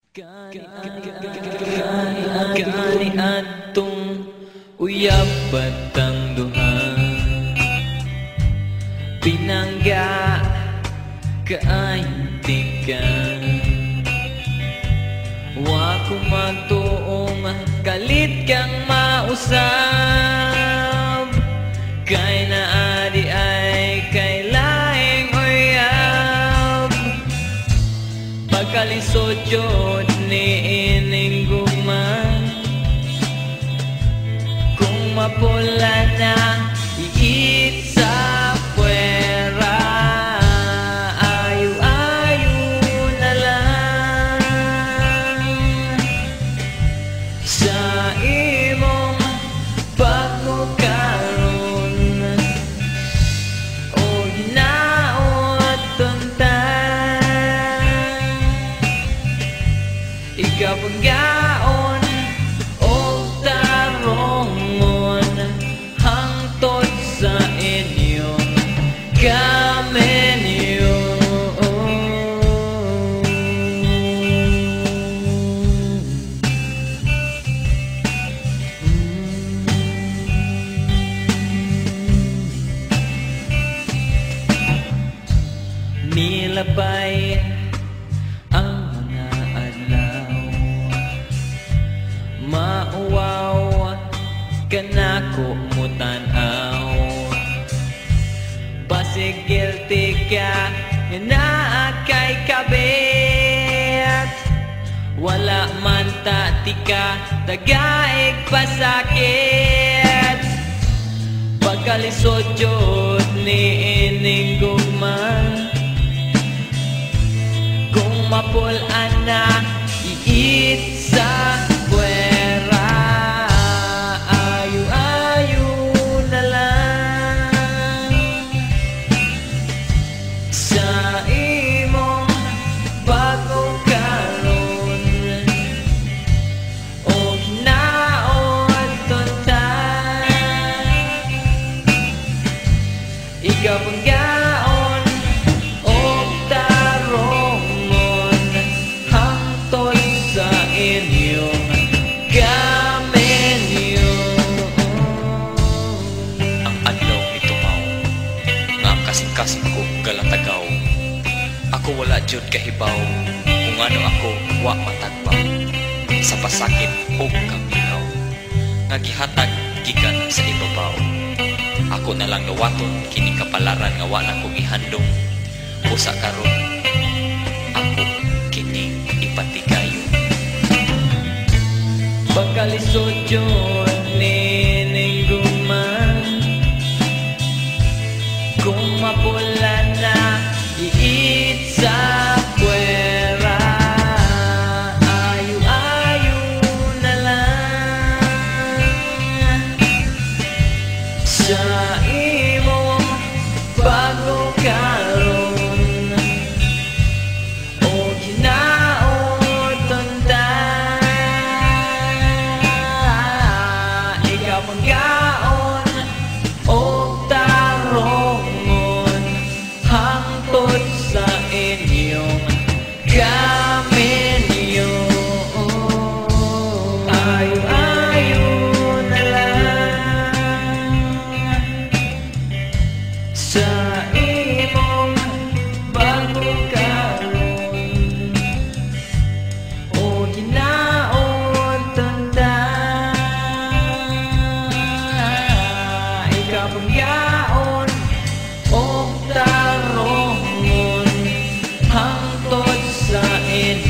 Kani adtong uyab batang duha, pinangga kaayintikan. Wa ko magtuong kalit kang mausab, kay naadi ay kay laing uyab. Pagkalisod yun ni ining guman, kung mapula na iit sa puwera, ayu-ayu na lang sa imong pagkukaroon o hinaot tuntan. Ikaw pagkaon o tarongon hangtod sa inyong kamenyo. Nilabay ang mga adlaw, mauwaw kanako mo tanaw. Basig guilty ka na kay kabit, wala man tatika tagaig pasakit. Pagkalisod yun ni ining guman, kung mapulan na iit sa puwera, ayu-ayu na lang sa imong pagkukaroon o hinaot tuntan. Ikaw panggaon o tarongon hangtod sa inyong kamenyo. Ang adlaw mitumaw, nga kasing-kasing ko galatagaw. Ako wala jud kahibaw, kung ano ako wa matagbaw. Sa pasakit o kaminaw, nga gihatag gikan sa ibabaw. Ako na lang nawaton kini kapalaran nga wa na ko gihandong. Usa karon ako kini ipatigayon. Pagkalisod yun ni ining guman, kung mapula na iit sa puwera, ayu-ayu na lang sa imong pagkukaroon o hinaot tuntan. Ikaw panggaon o tarongon hangtod sa inyong kamenyo, ayu-ayu na lang sa imong pagkukaroon o hinaot tuntan. Ikaw pangyaon o tarongon hangtod sa inyong